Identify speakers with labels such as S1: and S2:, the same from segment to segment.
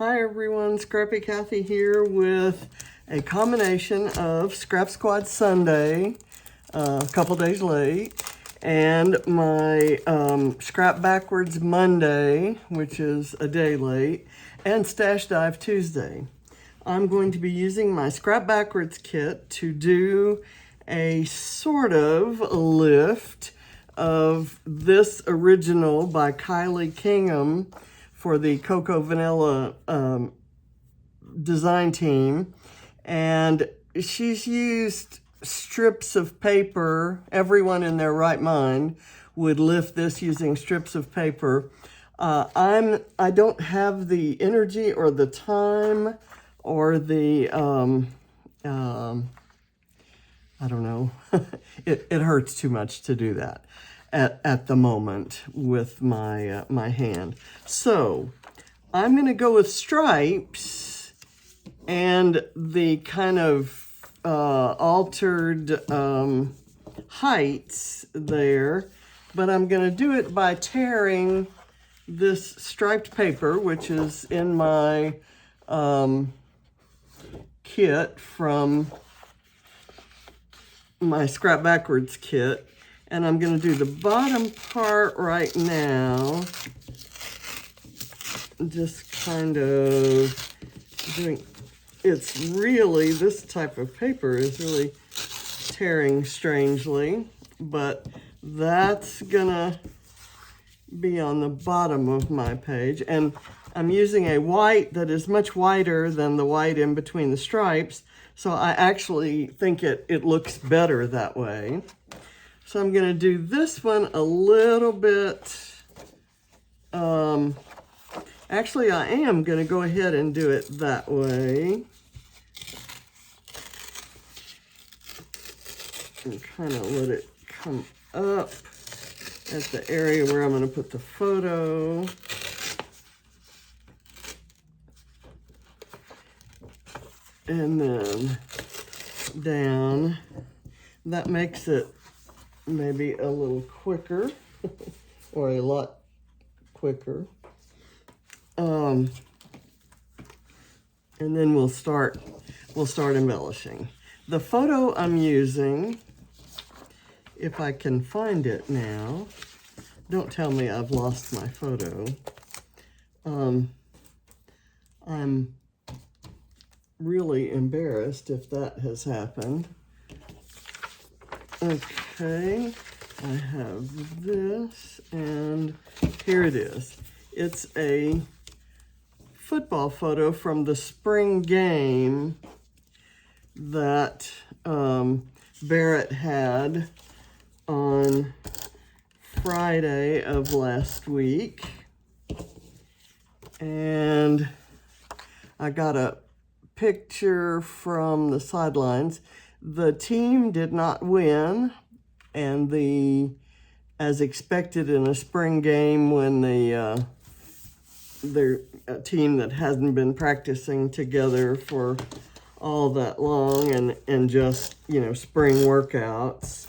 S1: Hi everyone, Scrappy Kathy here with a combination of Scrap Squad Sunday, a couple days late, and my Scrap Backwards Monday, which is a day late, and Stash Dive Tuesday. I'm going to be using my Scrap Backwards kit to do a sort of lift of this original by Kylie Kingham for the Cocoa Vanilla design team. And she's used strips of paper. Everyone in their right mind would lift this using strips of paper. I don't have the energy or the time or the, I don't know, it hurts too much to do that at the moment with my, my hand. So I'm gonna go with stripes and the kind of altered heights there, but I'm gonna do it by tearing this striped paper, which is in my kit from my Scrap Backwards kit, and I'm going to do the bottom part right now, just kind of doing, it's really, this type of paper is really tearing strangely, but that's gonna be on the bottom of my page, and I'm using a white that is much whiter than the white in between the stripes, so I actually think it looks better that way. So I'm going to do this one a little bit, actually I am going to go ahead and do it that way. And kind of let it come up at the area where I'm going to put the photo. And then down. That makes it maybe a little quicker or a lot quicker. And then we'll start embellishing. The photo I'm using, if I can find it now, don't tell me I've lost my photo. I'm really embarrassed if that has happened. Okay, I have this, and here it is. It's a football photo from the spring game that Barrett had on Friday of last week. And I got a picture from the sidelines. The team did not win, and as expected in a spring game when they're a team that hasn't been practicing together for all that long and just, you know, spring workouts.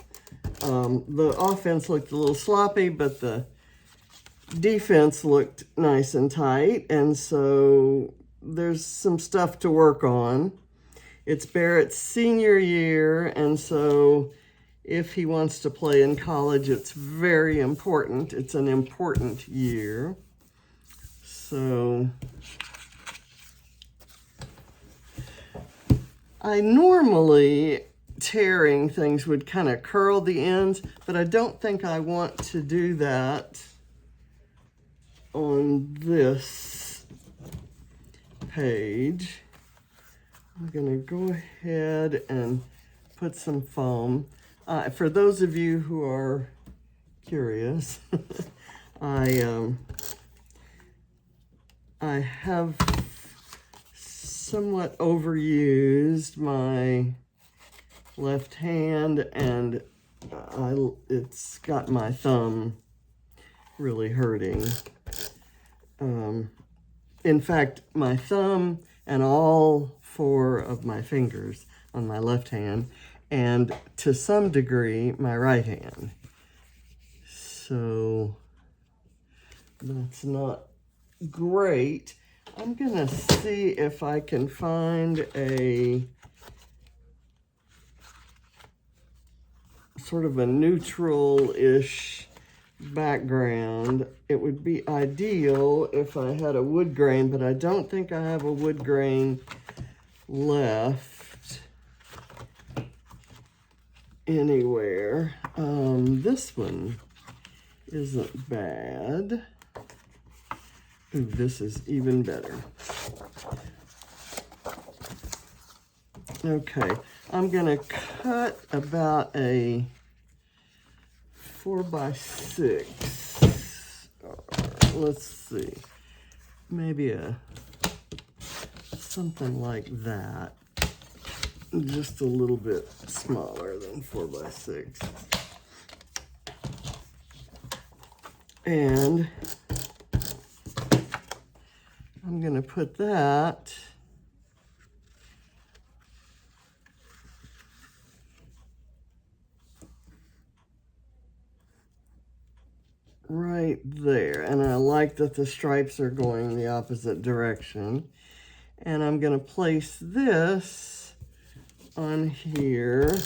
S1: The offense looked a little sloppy, but the defense looked nice and tight, and so there's some stuff to work on. It's Barrett's senior year, and so if he wants to play in college, it's very important. It's an important year. So I normally, tearing things would kind of curl the ends, but I don't think I want to do that on this page. I'm gonna go ahead and put some foam. For those of you who are curious, I have somewhat overused my left hand, and it's got my thumb really hurting. In fact, my thumb and all 4 of my fingers on my left hand, and to some degree, my right hand. So that's not great. I'm gonna see if I can find a sort of a neutral-ish background. It would be ideal if I had a wood grain, but I don't think I have a wood grain left anywhere. This one isn't bad. Ooh, this is even better. Okay, I'm gonna cut about a 4x6. Let's see, maybe something like that. Just a little bit smaller than 4x6. And I'm gonna put that right there. And I like that the stripes are going the opposite direction. And I'm gonna place this on here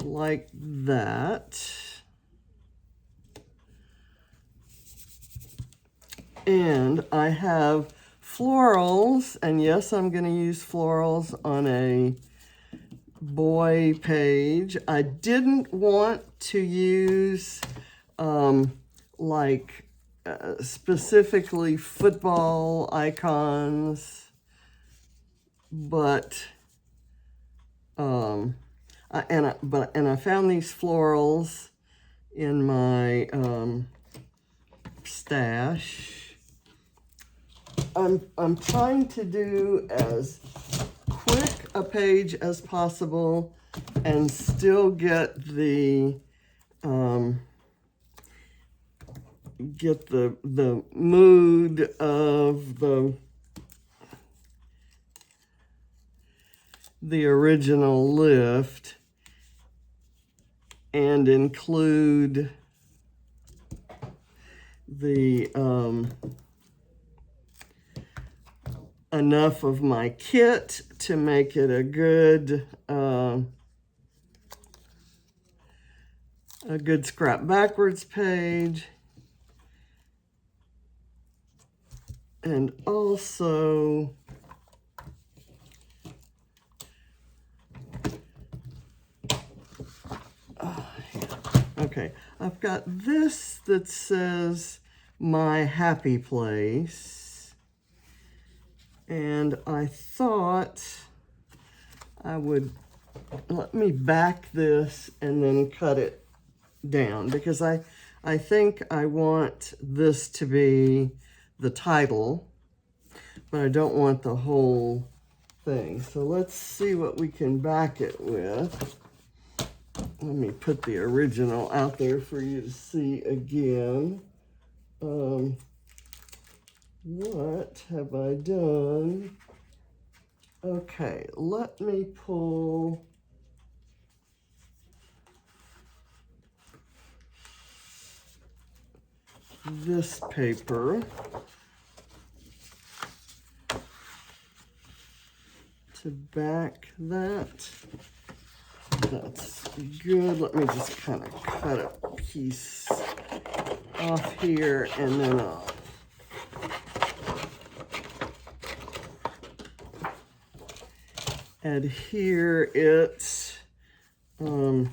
S1: like that. And I have florals, and yes, I'm going to use florals on a boy page. I didn't want to use specifically football icons, but I found these florals in my stash. I'm trying to do as quick a page as possible and still get the mood of the original lift and include the enough of my kit to make it a good scrap backwards page. And also okay, I've got this that says my happy place. And I thought I would let me back this and then cut it down, because I think I want this to be the title, but I don't want the whole thing. So let's see what we can back it with. Let me put the original out there for you to see again. What have I done? Okay, let me pull this paper to back that. That's good. Let me just kind of cut a piece off here, and then I'll adhere it. I'm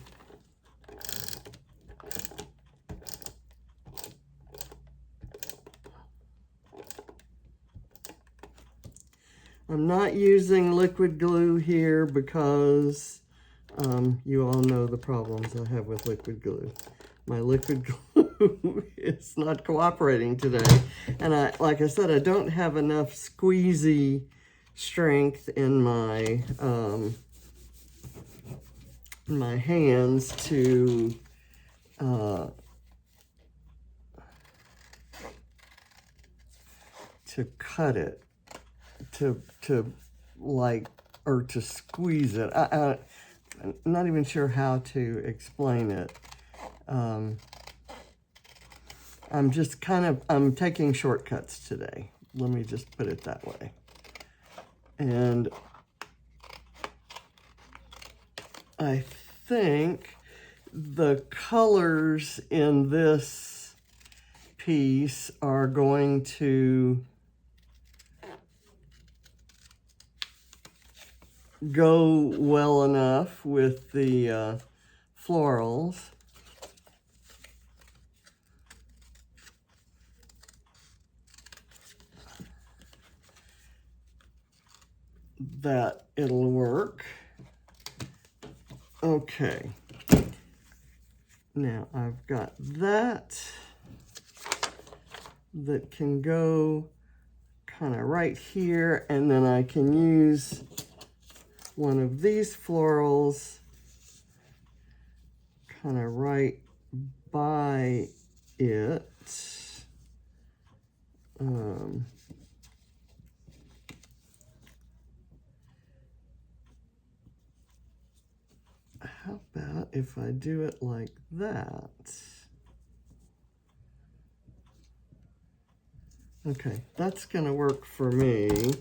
S1: not using liquid glue here because you all know the problems I have with liquid glue. My liquid glue is not cooperating today. And like I said, I don't have enough squeezy strength in my my hands to cut it, to squeeze it. I'm not even sure how to explain it. I'm just I'm taking shortcuts today. Let me just put it that way. And I think the colors in this piece are going to go well enough with the florals. That it'll work. Okay. Now I've got that can go kind of right here, and then I can use one of these florals kind of right by it. How about if I do it like that? Okay, that's going to work for me. Let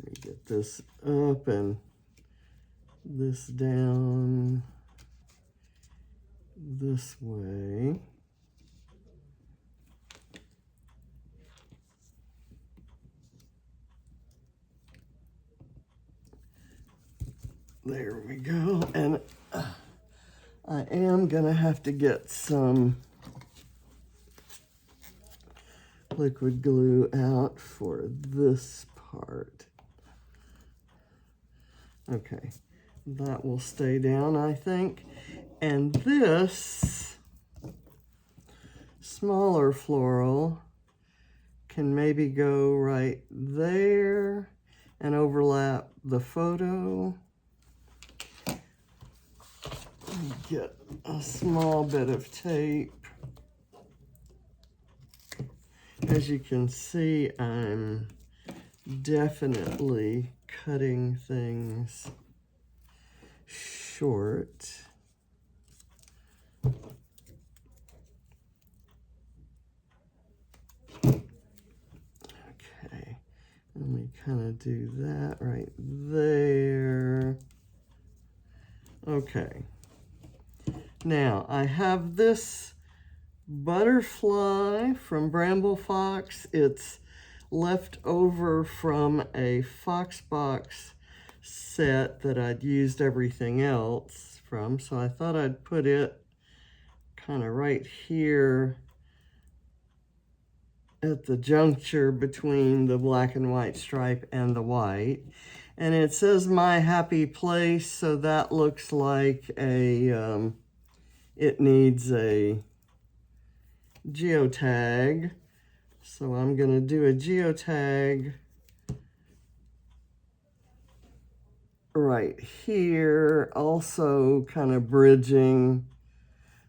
S1: me get this up and this down this way. There we go. And I am going to have to get some liquid glue out for this part. Okay, that will stay down, I think. And this smaller floral can maybe go right there and overlap the photo. Get a small bit of tape. As you can see, I'm definitely cutting things short. Okay, let me kind of do that right there. Okay. Now, I have this butterfly from Bramble Fox. It's left over from a Foxbox set that I'd used everything else from, so I thought I'd put it kind of right here at the juncture between the black and white stripe and the white. And it says My Happy Place, so that looks like a it needs a geotag. So I'm going to do a geotag right here, also kind of bridging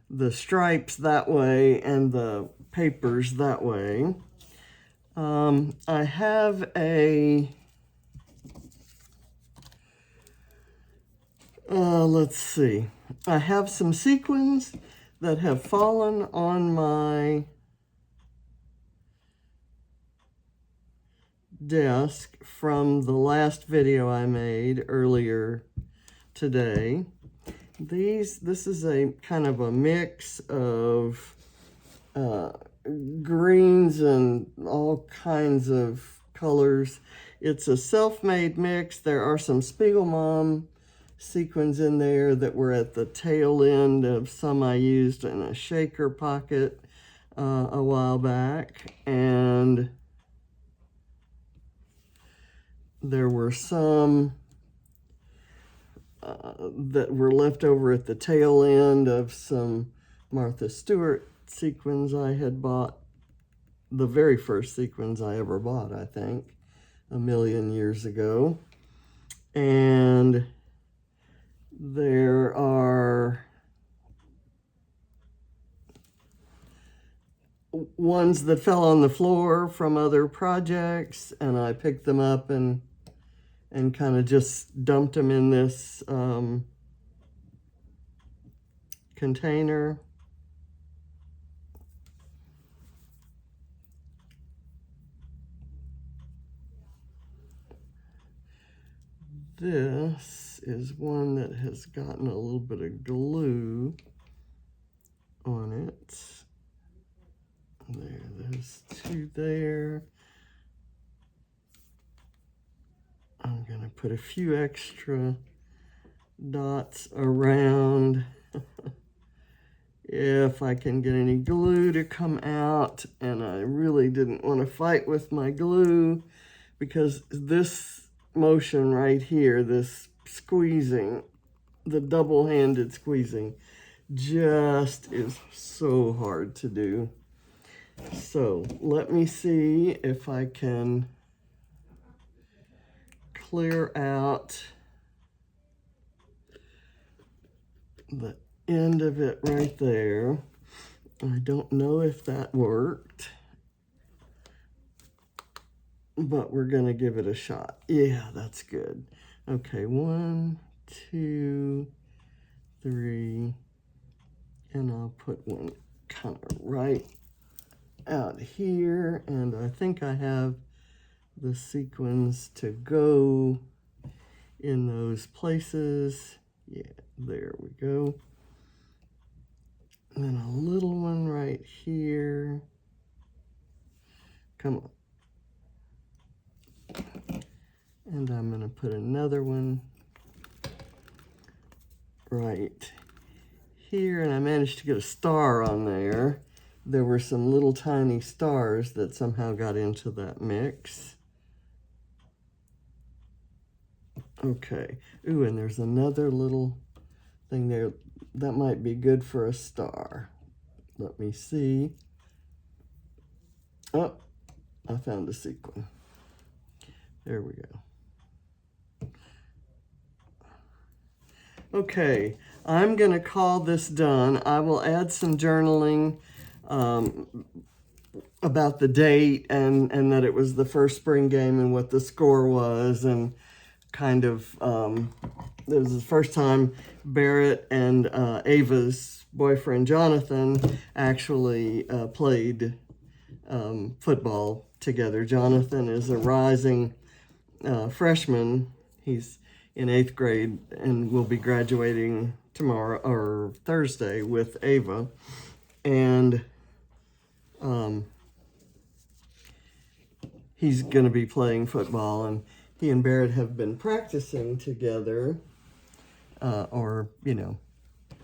S1: the stripes that way and the papers that way. I have a, let's see, I have some sequins that have fallen on my desk from the last video I made earlier today. This is a kind of a mix of greens and all kinds of colors. It's a self-made mix. There are some Spiegelmom sequins in there that were at the tail end of some I used in a shaker pocket a while back, and there were some that were left over at the tail end of some Martha Stewart sequins I had bought, the very first sequins I ever bought, I think, a million years ago. And there are ones that fell on the floor from other projects, and I picked them up and kind of just dumped them in this container. This is one that has gotten a little bit of glue on it. There's two there. I'm gonna put a few extra dots around if I can get any glue to come out, and I really didn't want to fight with my glue because this motion right here, this squeezing, the double-handed squeezing, just is so hard to do. So let me see if I can clear out the end of it right there. I don't know if that worked, but we're gonna give it a shot. Yeah, that's good. Okay, 1, 2, 3, and I'll put one kind of right out here, and I think I have the sequins to go in those places. Yeah, there we go. And then a little one right here. Come on. And I'm gonna put another one right here, and I managed to get a star on there. There were some little tiny stars that somehow got into that mix. Okay. Ooh, and there's another little thing there that might be good for a star. Let me see. Oh, I found a sequin. There we go. Okay, I'm gonna call this done. I will add some journaling about the date and that it was the first spring game and what the score was, and kind of, it was the first time Barrett and Ava's boyfriend Jonathan actually played football together. Jonathan is a rising freshman. He's in 8th grade and will be graduating tomorrow or Thursday with Ava. And he's going to be playing football, and he and Barrett have been practicing together, or, you know,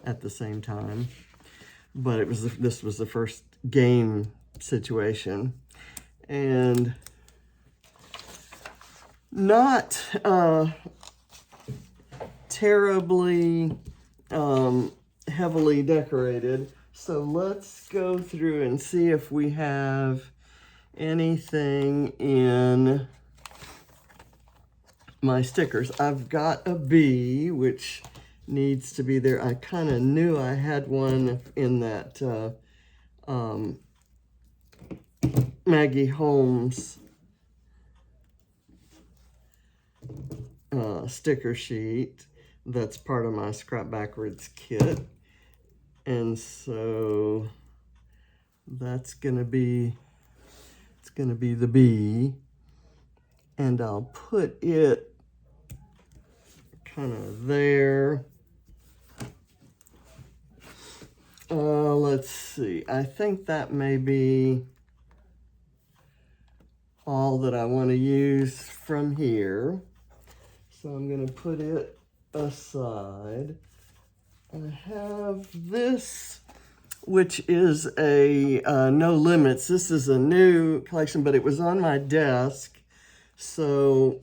S1: at the same time. But it was this was the first game situation, and not terribly heavily decorated. So let's go through and see if we have anything in my stickers. I've got a bee, which needs to be there. I kind of knew I had one in that Maggie Holmes sticker sheet. That's part of my Scrap Backwards kit. And so that's gonna be, it's gonna be the bee. And I'll put it kind of there. Let's see, I think that may be all that I want to use from here. So I'm going to put it aside. I have this, which is a No Limits. This is a new collection, but it was on my desk. So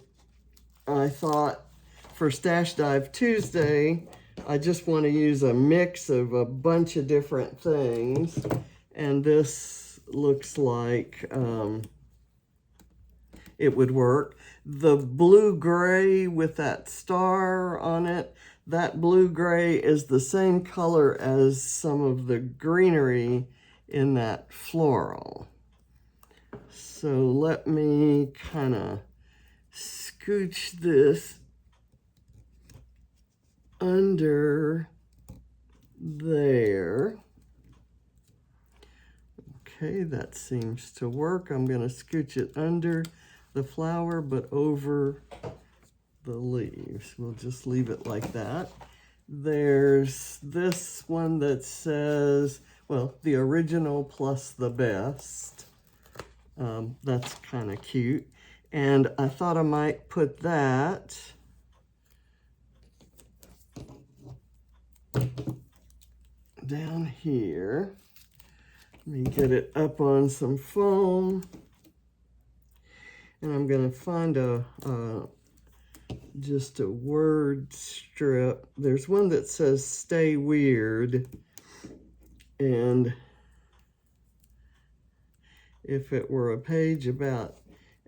S1: I thought for Stash Dive Tuesday, I just want to use a mix of a bunch of different things. And this looks like it would work. The blue-gray with that star on it, that blue-gray is the same color as some of the greenery in that floral. So let me kind of scooch this under there. Okay, that seems to work. I'm going to scooch it under the flower, but over the leaves. We'll just leave it like that. There's this one that says, well, the original plus the best. That's kind of cute. And I thought I might put that down here. Let me get it up on some foam. And I'm going to find just a word strip. There's one that says stay weird. And if it were a page about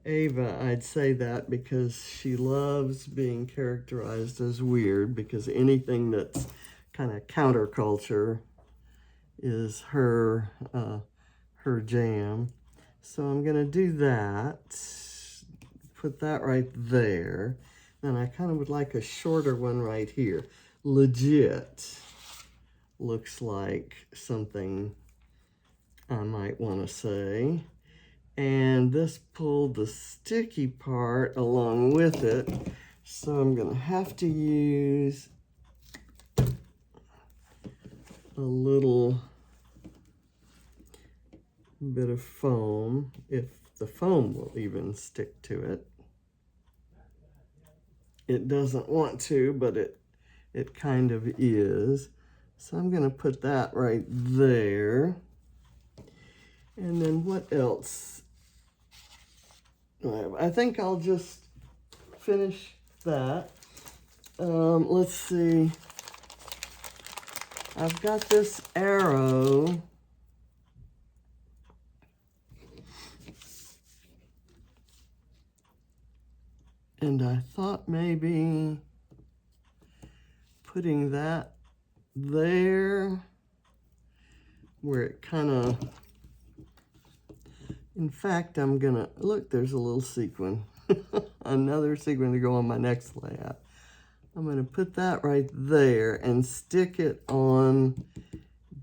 S1: Ava, I'd say that because she loves being characterized as weird, because anything that's kind of counterculture is her jam. So I'm going to do that. Put that right there. And I kind of would like a shorter one right here. Legit looks like something I might want to say. And this pulled the sticky part along with it. So I'm going to have to use a little bit of foam, if the foam will even stick to it. It doesn't want to, but it kind of is. So I'm going to put that right there. And then what else? I think I'll just finish that. Let's see. I've got this arrow. And I thought maybe putting that there where it kind of, in fact, I'm gonna, look, there's a little sequin, another sequin to go on my next layout. I'm gonna put that right there and stick it on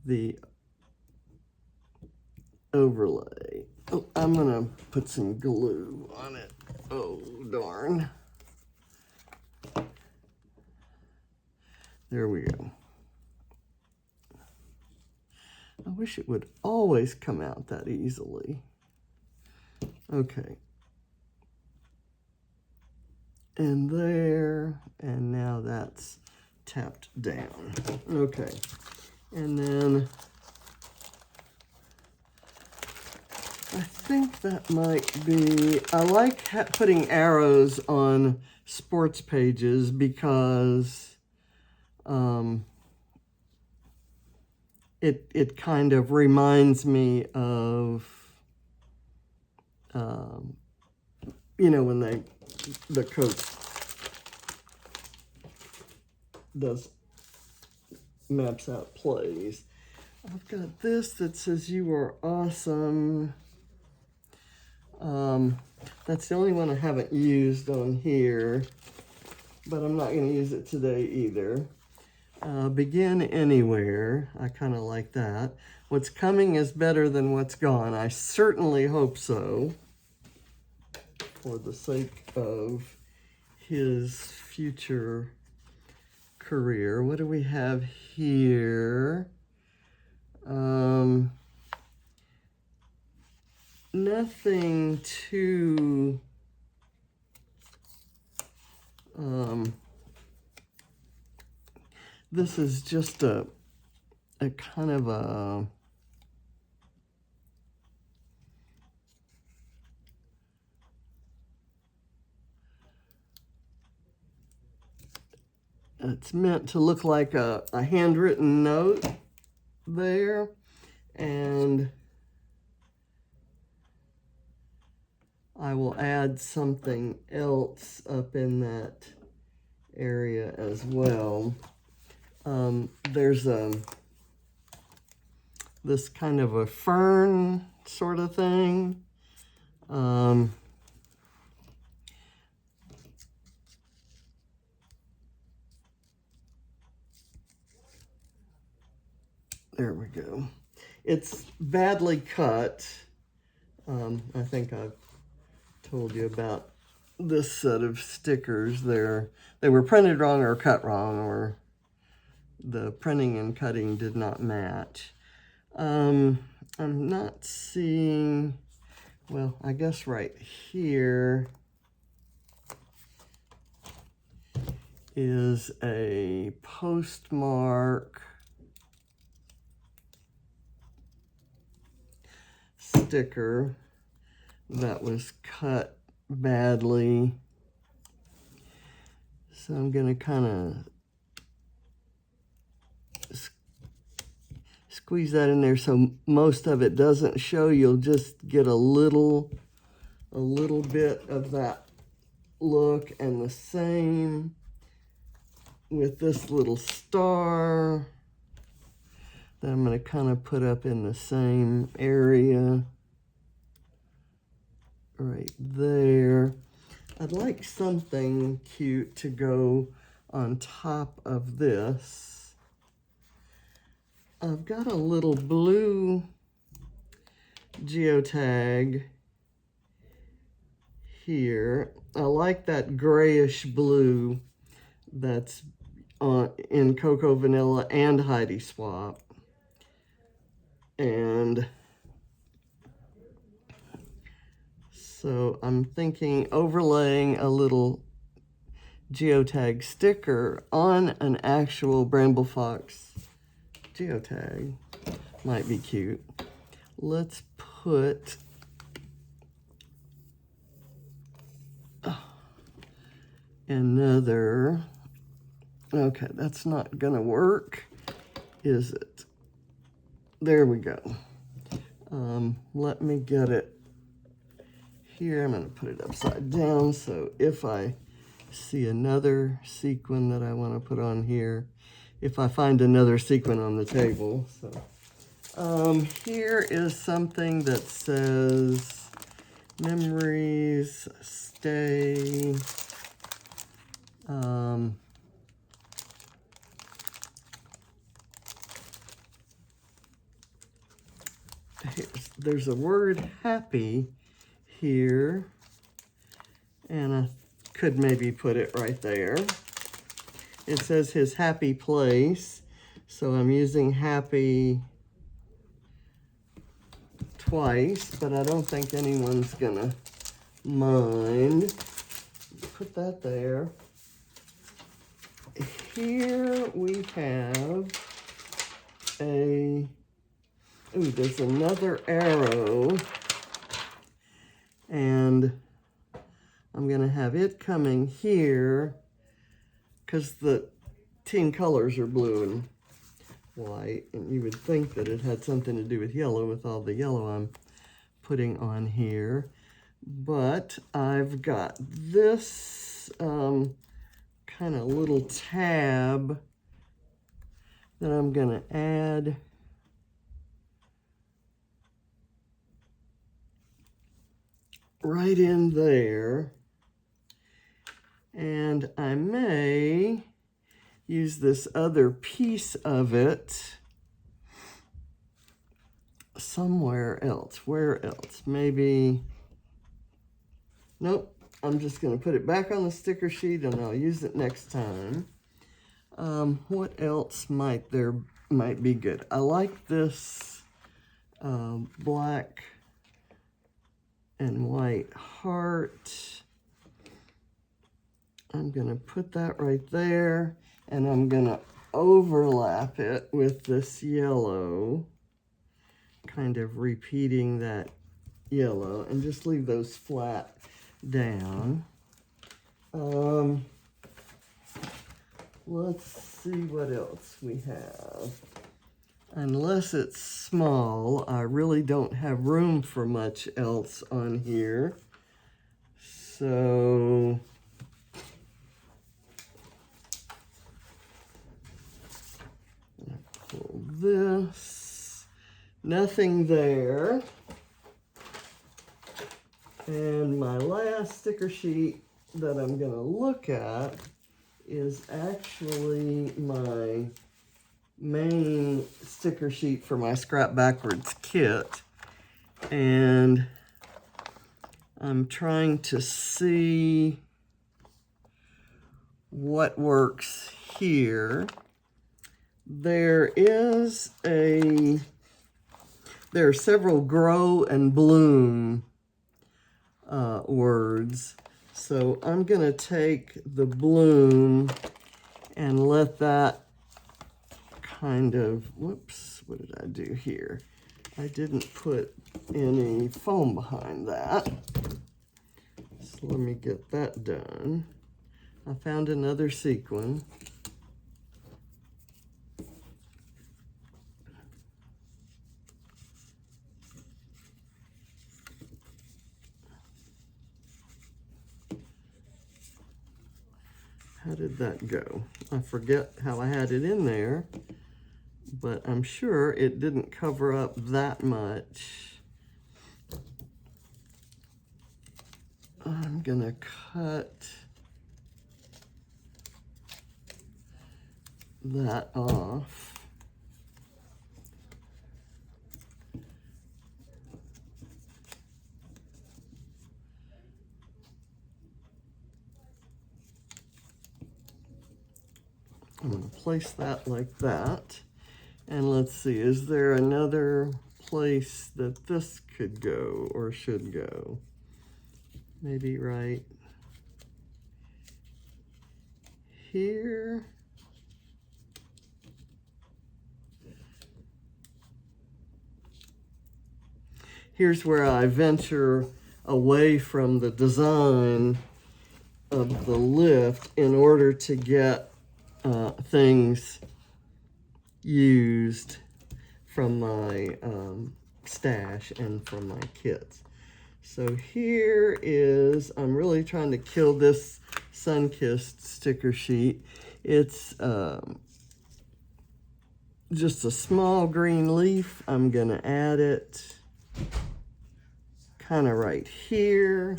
S1: the overlay. Oh, I'm gonna put some glue on it. Oh, darn. There we go. I wish it would always come out that easily. Okay. And there, and now that's tapped down. Okay. And then I think that might be, I like putting arrows on sports pages because it kind of reminds me of, you know, when the coach maps out plays. I've got this that says you are awesome. That's the only one I haven't used on here, but I'm not going to use it today either. Begin anywhere. I kind of like that. What's coming is better than what's gone. I certainly hope so, for the sake of his future career. What do we have here? Nothing too this is just a kind of a it's meant to look like a handwritten note there, and I will add something else up in that area as well. There's this kind of a fern sort of thing. There we go. It's badly cut. I think I've told you about this set of stickers. They were printed wrong or cut wrong, or the printing and cutting did not match. I'm not seeing, well, I guess right here is a postmark sticker that was cut badly. So I'm going to kind of squeeze that in there so most of it doesn't show. You'll just get a little bit of that look, and the same with this little star that I'm going to kind of put up in the same area right there. I'd like something cute to go on top of this. I've got a little blue geotag here. I like that grayish blue that's in Cocoa Vanilla and Heidi Swap. And so I'm thinking overlaying a little geotag sticker on an actual Bramble Fox geotag might be cute. Let's put another, okay, that's not gonna work, is it? There we go. Let me get it here. I'm gonna put it upside down, so if I see another sequin that I wanna put on here, if I find another sequin on the table. So here is something that says memories stay. There's a word happy here, and I could maybe put it right there. It says his happy place, so I'm using happy twice, but I don't think anyone's gonna mind. Put that there. Here we have there's another arrow, and I'm gonna have it coming here because the team colors are blue and white, and you would think that it had something to do with yellow with all the yellow I'm putting on here. But I've got this kind of little tab that I'm gonna add right in there, and I may use this other piece of it somewhere else. Where else? Maybe, nope, I'm just going to put it back on the sticker sheet and I'll use it next time. What else might be good? I like this black and white heart. I'm going to put that right there, and I'm going to overlap it with this yellow, kind of repeating that yellow, and just leave those flat down. Let's see what else we have. Unless it's small, I really don't have room for much else on here. So pull this, nothing there. And my last sticker sheet that I'm gonna look at is actually my main sticker sheet for my Scrap Backwards kit, and I'm trying to see what works here. There are several grow and bloom words. So I'm gonna take the bloom and let that kind of, whoops, what did I do here? I didn't put any foam behind that. So let me get that done. I found another sequin. How did that go? I forget how I had it in there, but I'm sure it didn't cover up that much. I'm gonna cut that off. I'm going to place that like that. And let's see, is there another place that this could go or should go? Maybe right here. Here's where I venture away from the design of the lift in order to get things used from my stash and from my kits. So here is, I'm really trying to kill this Sunkissed sticker sheet. It's just a small green leaf. I'm gonna add it kind of right here.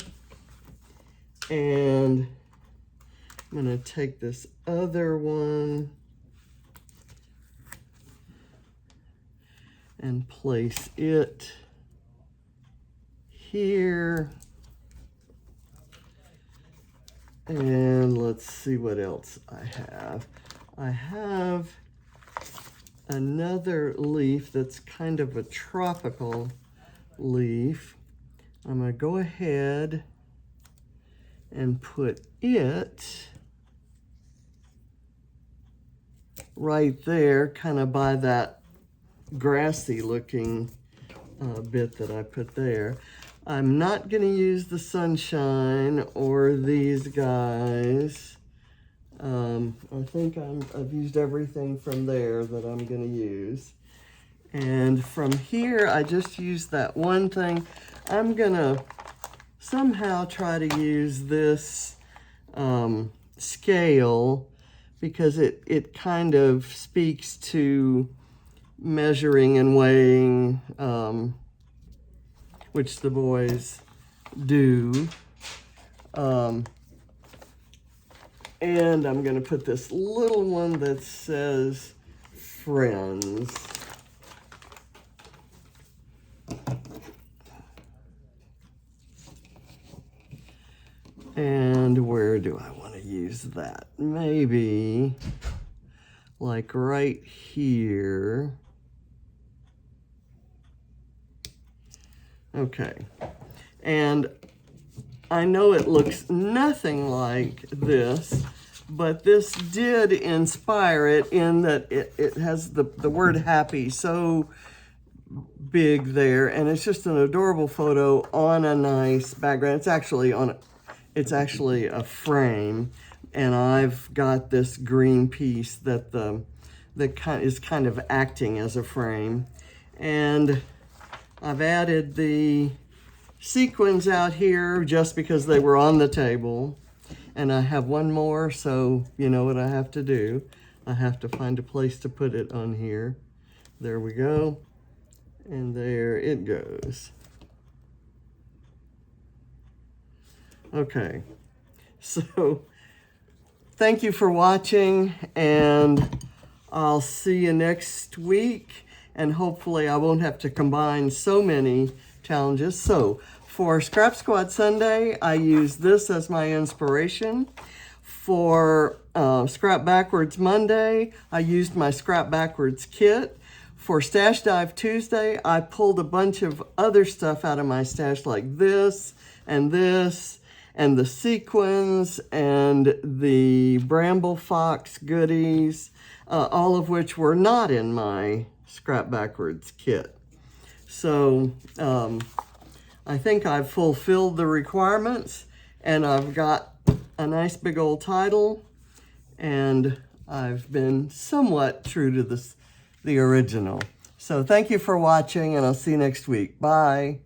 S1: And I'm gonna take this other one and place it here. And let's see what else I have. I have another leaf that's kind of a tropical leaf. I'm gonna go ahead and put it right there, kind of by that grassy looking bit that I put there. I'm not going to use the sunshine or these guys. I think I've used everything from there that I'm going to use. And from here, I just used that one thing. I'm going to somehow try to use this scale because it kind of speaks to measuring and weighing, which the boys do. And I'm going to put this little one that says friends. And where do I want to use that? Maybe like right here. Okay. And I know it looks nothing like this, but this did inspire it in that it has the word happy so big there, and it's just an adorable photo on a nice background. It's actually a frame, and I've got this green piece that is kind of acting as a frame, and I've added the sequins out here just because they were on the table, and I have one more, so you know what I have to do. I have to find a place to put it on here. There we go, and there it goes. Okay, so thank you for watching, and I'll see you next week, and hopefully I won't have to combine so many challenges. So for Scrap Squad Sunday, I use this as my inspiration. For Scrap Backwards Monday, I used my Scrap Backwards kit. For Stash Dive Tuesday, I pulled a bunch of other stuff out of my stash, like this, and the sequins, and the Bramble Fox goodies, all of which were not in my Scrap Backwards kit. So I think I've fulfilled the requirements, and I've got a nice big old title, and I've been somewhat true to the original. So thank you for watching, and I'll see you next week. Bye.